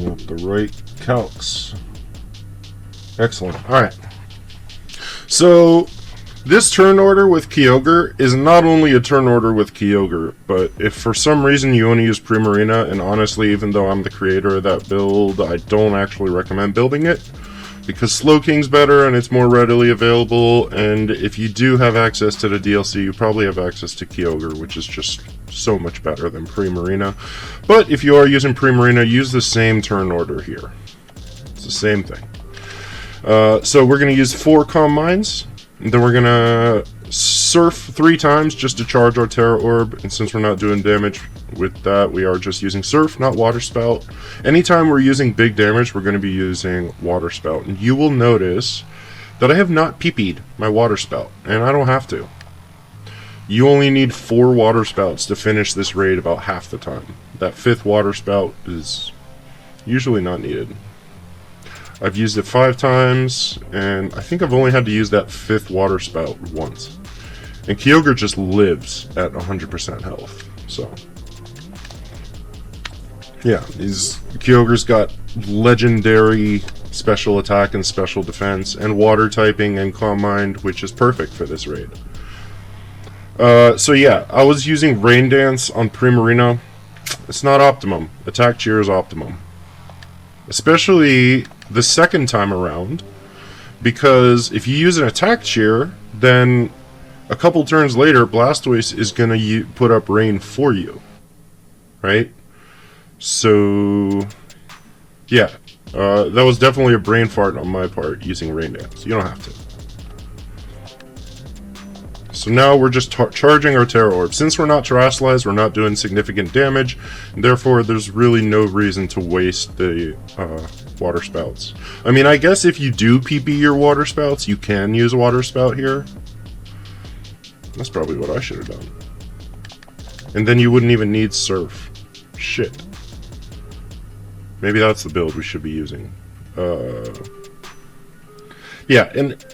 bring up the right calcs. Excellent. Alright. So, this turn order with Kyogre is not only a turn order with Kyogre, but if for some reason you only use Primarina, and honestly, even though I'm the creator of that build, I don't actually recommend building it, because Slowking's better and it's more readily available, and if you do have access to the DLC, you probably have access to Kyogre, which is just so much better than Primarina. But if you are using Primarina, use the same turn order here. It's the same thing. So we're going to use 4 Calm Minds. And then we're gonna surf 3 times just to charge our Tera Orb, and since we're not doing damage with that, we are just using Surf, not Water Spout. Anytime we're using big damage, we're going to be using Water Spout, and you will notice that I have not PP-'d my Water Spout, and I don't have to. You only need 4 Water Spouts to finish this raid about half the time. That 5th Water Spout is usually not needed. I've used it 5 times, and I think I've only had to use that 5th Water Spout once. And Kyogre just lives at 100% health, so. Yeah, Kyogre's got legendary special attack and special defense, and water typing and Calm Mind, which is perfect for this raid. So yeah, I was using Rain Dance on Primarina. It's not optimum. Attack Cheer is optimum. Especially the second time around, because if you use an Attack Cheer, then a couple turns later, Blastoise is going to put up rain for you, right? So, yeah, that was definitely a brain fart on my part using Rain Dance. You don't have to. So now we're just charging our Tera Orb. Since we're not Terastallized, we're not doing significant damage, and therefore there's really no reason to waste the Water Spouts. I mean, I guess if you do PP your Water Spouts, you can use a Water Spout here. That's probably what I should have done. And then you wouldn't even need Surf. Shit. Maybe that's the build we should be using. Yeah,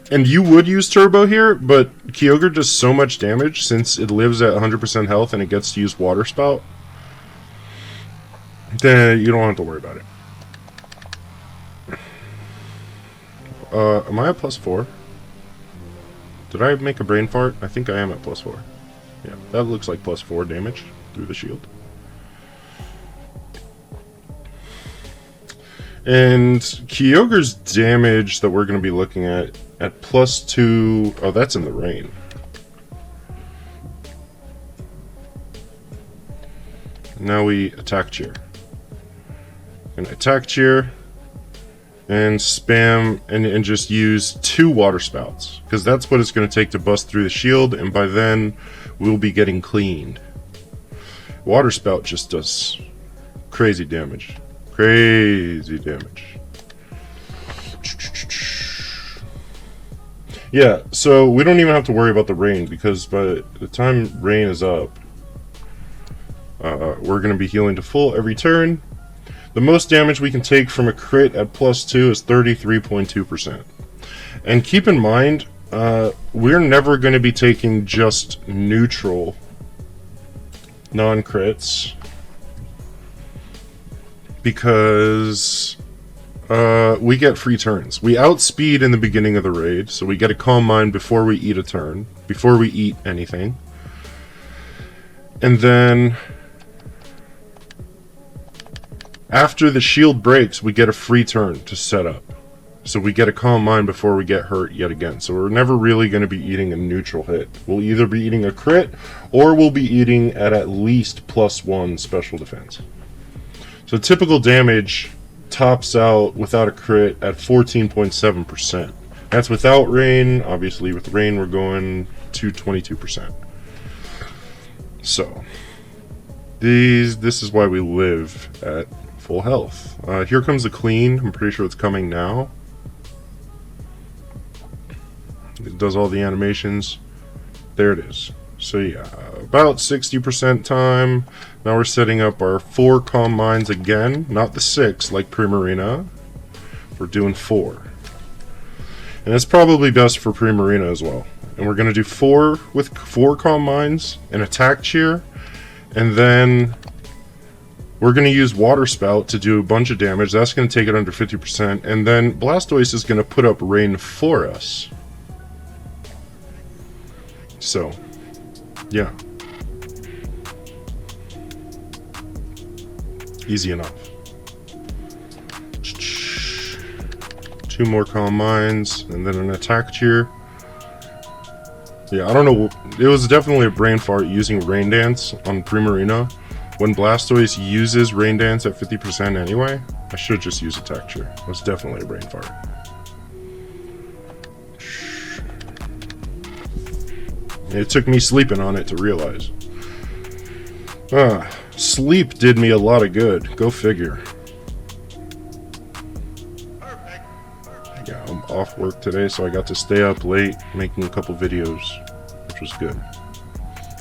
and you would use Turbo here, but Kyogre does so much damage since it lives at 100% health and it gets to use Water Spout. Then you don't have to worry about it. Am I at +4? Did I make a brain fart? I think I am at +4. Yeah, that looks like +4 damage through the shield. And Kyogre's damage that we're going to be looking at +2... Oh, that's in the rain. Now we Attack Cheer. And Attack Cheer and spam and just use 2 Water Spouts, because that's what it's going to take to bust through the shield, and by then we'll be getting cleaned. Water Spout just does crazy damage. Crazy damage. Yeah, so we don't even have to worry about the rain, because by the time rain is up, we're going to be healing to full every turn. The most damage we can take from a crit at +2 is 33.2%. And keep in mind, we're never going to be taking just neutral non-crits, because we get free turns. We outspeed in the beginning of the raid, so we get a Calm Mind before we eat a turn, before we eat anything. And then after the shield breaks, we get a free turn to set up. So we get a Calm Mind before we get hurt yet again. So we're never really going to be eating a neutral hit. We'll either be eating a crit, or we'll be eating at least +1 special defense. So typical damage tops out without a crit at 14.7%. That's without rain. Obviously with rain we're going to 22%. So this is why we live at full health. Here comes the clean. I'm pretty sure it's coming now. It does all the animations. There it is. So yeah, about 60% time. Now we're setting up our 4 Calm Minds again, not the 6 like Primarina. We're doing 4. And that's probably best for Primarina as well. And we're going to do 4 with 4 Calm Minds, an Attack Cheer, and then We're going to use Water Spout to do a bunch of damage. That's going to take it under 50%. And then Blastoise is going to put up rain for us. So, yeah. Easy enough. 2 more Calm Minds, and then an Attack Cheer. Yeah, I don't know. It was definitely a brain fart using Rain Dance on Primarina. When Blastoise uses Rain Dance at 50% anyway, I should just use Attack Cheer. It was definitely a brain fart. It took me sleeping on it to realize. Sleep did me a lot of good. Go figure. Yeah, I'm off work today, so I got to stay up late making a couple videos, which was good.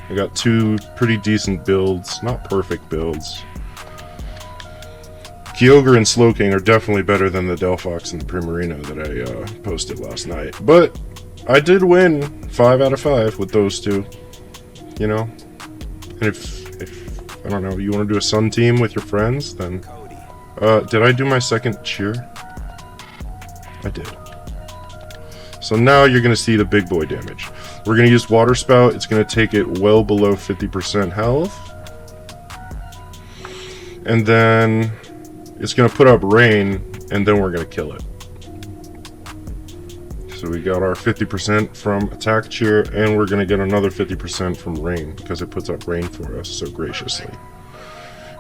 I got 2 pretty decent builds, not perfect builds. Kyogre and Slowking are definitely better than the Delphox and the Primarina that I posted last night. But I did win 5 out of 5 with those 2, you know? And if I don't know, you want to do a Sun team with your friends, then... did I do my second cheer? I did. So now you're going to see the big boy damage. We're going to use Water Spout. It's going to take it well below 50% health. And then it's going to put up rain, and then we're going to kill it. So we got our 50% from Attack Cheer, and we're going to get another 50% from rain, because it puts up rain for us so graciously.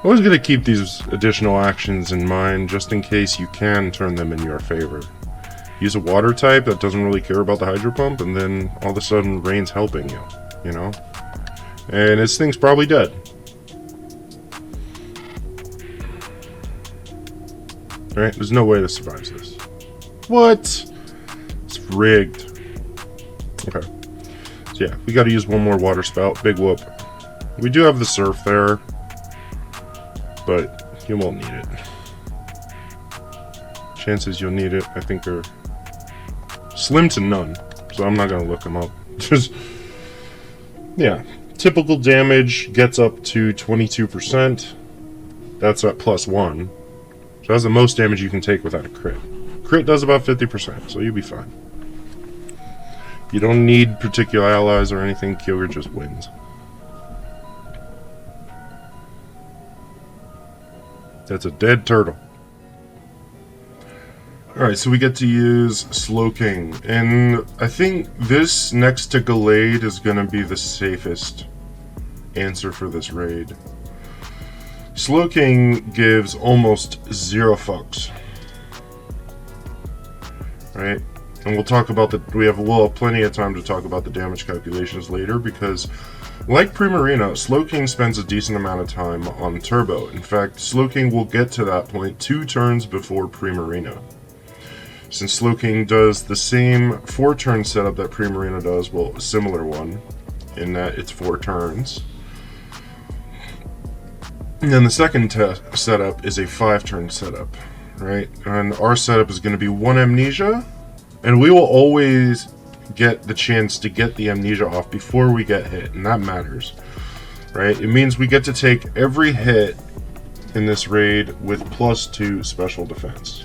Always going to keep these additional actions in mind, just in case you can turn them in your favor. Use a water type that doesn't really care about the Hydro Pump, and then all of a sudden rain's helping you, you know? And this thing's probably dead. Right? There's no way this survives this. What? It's rigged. Okay. So yeah, we gotta use one more Water Spout. Big whoop. We do have the Surf there, but you won't need it. Chances you'll need it, I think, are slim to none, so I'm not going to look them up. Just, yeah, typical damage gets up to 22%. That's at +1. So that's the most damage you can take without a crit. Crit does about 50%, so you'll be fine. You don't need particular allies or anything. Kyogre just wins. That's a dead turtle. Alright, so we get to use Slowking, and I think this next to Gallade is going to be the safest answer for this raid. Slowking gives almost 0 fucks. Right? And we'll talk about we'll have plenty of time to talk about the damage calculations later, because like Primarina, Slowking spends a decent amount of time on Turbo. In fact, Slowking will get to that point 2 turns before Primarina. Since Slowking does the same 4-turn setup that Primarina does, well, a similar one, in that it's 4 turns. And then the second setup is a 5-turn setup, right? And our setup is going to be 1 Amnesia, and we will always get the chance to get the Amnesia off before we get hit, and that matters, right? It means we get to take every hit in this raid with +2 special defense.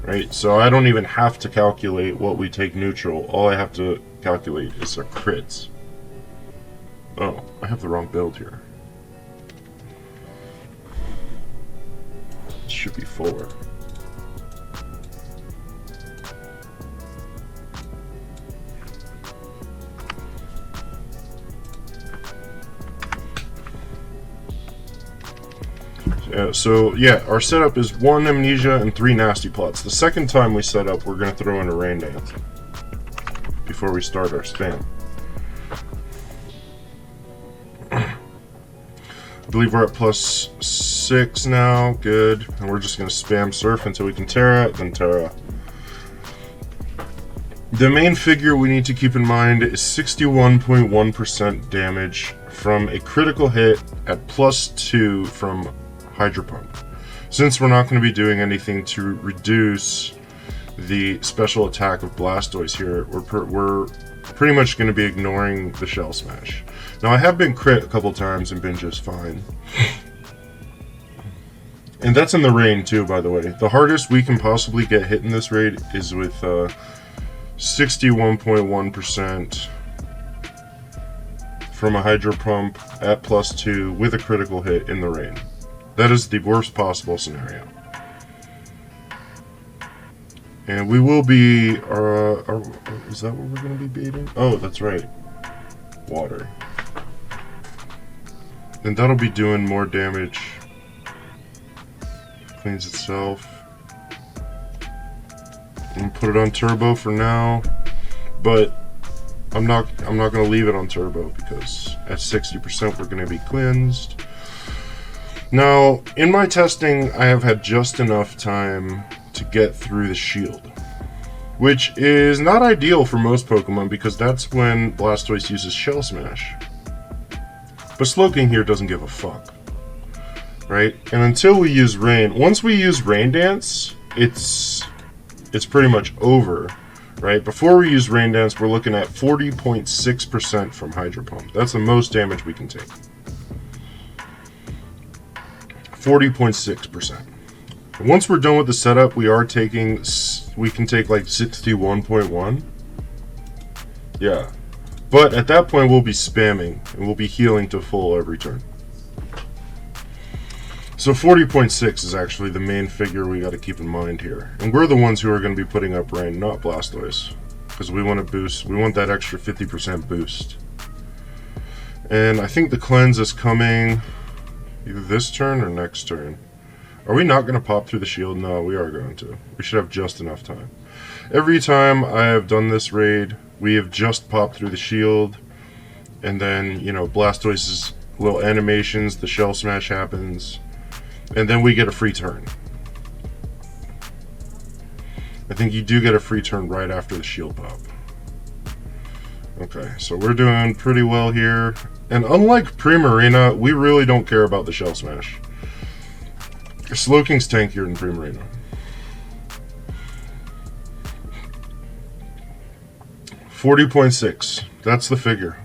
Right, so I don't even have to calculate what we take neutral. All I have to calculate is our crits. Oh, I have the wrong build here. It should be 4. So yeah, our setup is 1 Amnesia and 3 Nasty Plots. The second time we set up, we're going to throw in a Rain Dance before we start our spam. I believe we're at +6 now. Good. And we're just going to spam Surf until we can Tera, then Tera. The main figure we need to keep in mind is 61.1% damage from a critical hit at +2 from Hydro Pump. Since we're not going to be doing anything to reduce the special attack of Blastoise here, we're pretty much going to be ignoring the Shell Smash. Now, I have been crit a couple times and been just fine. And that's in the rain too, by the way. The hardest we can possibly get hit in this raid is with 61.1% from a Hydro Pump at +2 with a critical hit in the rain. That is the worst possible scenario. And we will be, is that what we're going to be beating? Oh, that's right. Water. And that'll be doing more damage. Cleans itself. I'm gonna put it on turbo for now, but I'm not gonna leave it on turbo because at 60% we're gonna be cleansed. Now, in my testing, I have had just enough time to get through the shield, which is not ideal for most Pokemon because that's when Blastoise uses Shell Smash. But Slowking here doesn't give a fuck. Right? And until we use Rain, once we use Rain Dance, it's pretty much over, right? Before we use Rain Dance, we're looking at 40.6% from Hydro Pump. That's the most damage we can take. 40.6%. Once we're done with the setup, we can take like 61.1. Yeah. But at that point, we'll be spamming, and we'll be healing to full every turn. So 40.6 is actually the main figure we got to keep in mind here. And we're the ones who are going to be putting up Rain, not Blastoise. Because we want to boost, we want that extra 50% boost. And I think the cleanse is coming either this turn or next turn. Are we not going to pop through the shield? No, we are going to. We should have just enough time. Every time I have done this raid, we have just popped through the shield. And then, you know, Blastoise's little animations, the Shell Smash happens. And then we get a free turn. I think you do get a free turn right after the shield pop. Okay, so we're doing pretty well here. And unlike Primarina, we really don't care about the Shell Smash. Slowking's tankier than Primarina. $40.6. That's the figure.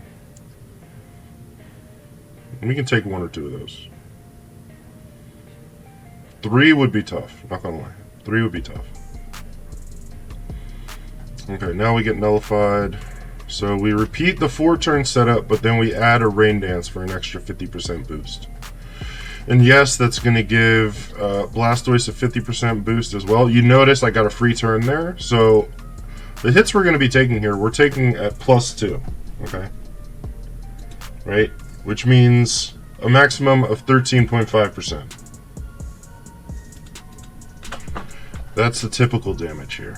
And we can take one or two of those. 3 would be tough, not gonna lie. 3 would be tough. Okay, now we get nullified. So we repeat the 4-turn setup, but then we add a Rain Dance for an extra 50% boost. And yes, that's gonna give Blastoise a 50% boost as well. You notice I got a free turn there. So the hits we're gonna be taking here, we're taking at +2, okay? Right? Which means a maximum of 13.5%. That's the typical damage here.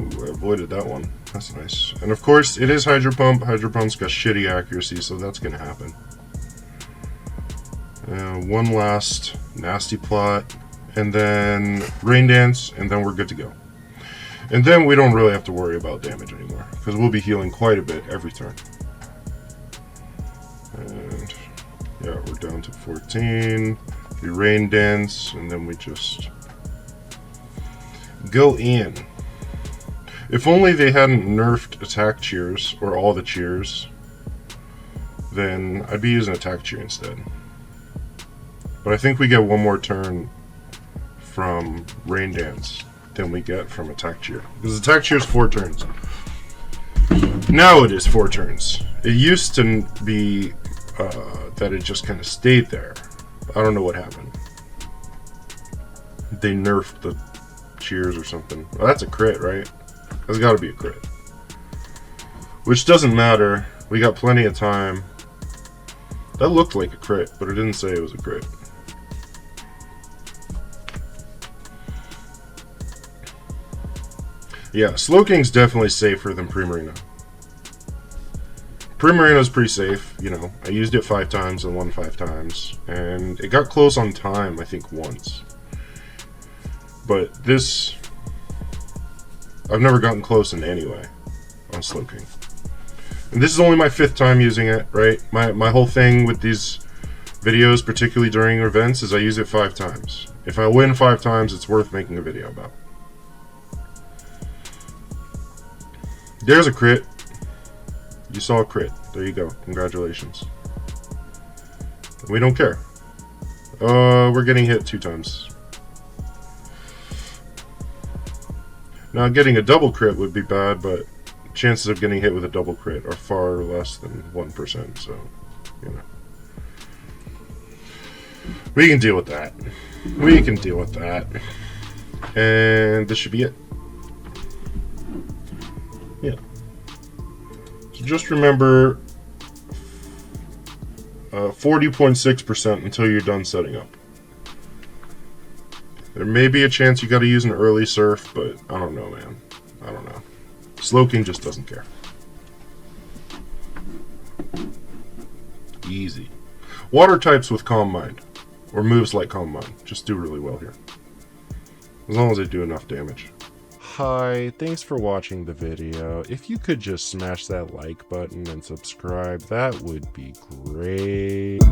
Ooh, I avoided that one. That's nice. And of course, it is Hydro Pump. Hydro Pump's got shitty accuracy, so that's going to happen. One last nasty plot, and then Rain Dance, and then we're good to go. And then we don't really have to worry about damage anymore, because we'll be healing quite a bit every turn. And yeah, we're down to 14. We Rain Dance, and then we just go in. If only they hadn't nerfed attack cheers, or all the cheers, then I'd be using attack cheer instead. But I think we get one more turn from Rain Dance than we get from attack cheer. Because attack cheer is 4 turns. Now it is 4 turns. It used to be that it just kind of stayed there. I don't know what happened. They nerfed the cheers or something. Well, that's a crit, right? That's got to be a crit. Which doesn't matter. We got plenty of time. That looked like a crit, but it didn't say it was a crit. Yeah, Slowking's definitely safer than Primarina. Primarina's pretty safe, you know. I used it 5 times and won 5 times. And it got close on time, I think, once. But this, I've never gotten close in any way on Slowking. And this is only my 5th time using it, right? My whole thing with these videos, particularly during events, is I use it 5 times. If I win 5 times, it's worth making a video about. There's a crit. You saw a crit. There you go. Congratulations. We don't care. We're getting hit 2 times. Now, getting a double crit would be bad, but chances of getting hit with a double crit are far less than 1%, so, you know. We can deal with that. We can deal with that. And this should be it. Yeah. So just remember 40.6% until you're done setting up. There may be a chance you gotta use an early surf, but I don't know, man. I don't know. Slowking just doesn't care. Easy. Water types with Calm Mind, or moves like Calm Mind, just do really well here. As long as they do enough damage. Hi, thanks for watching the video. If you could just smash that like button and subscribe, that would be great.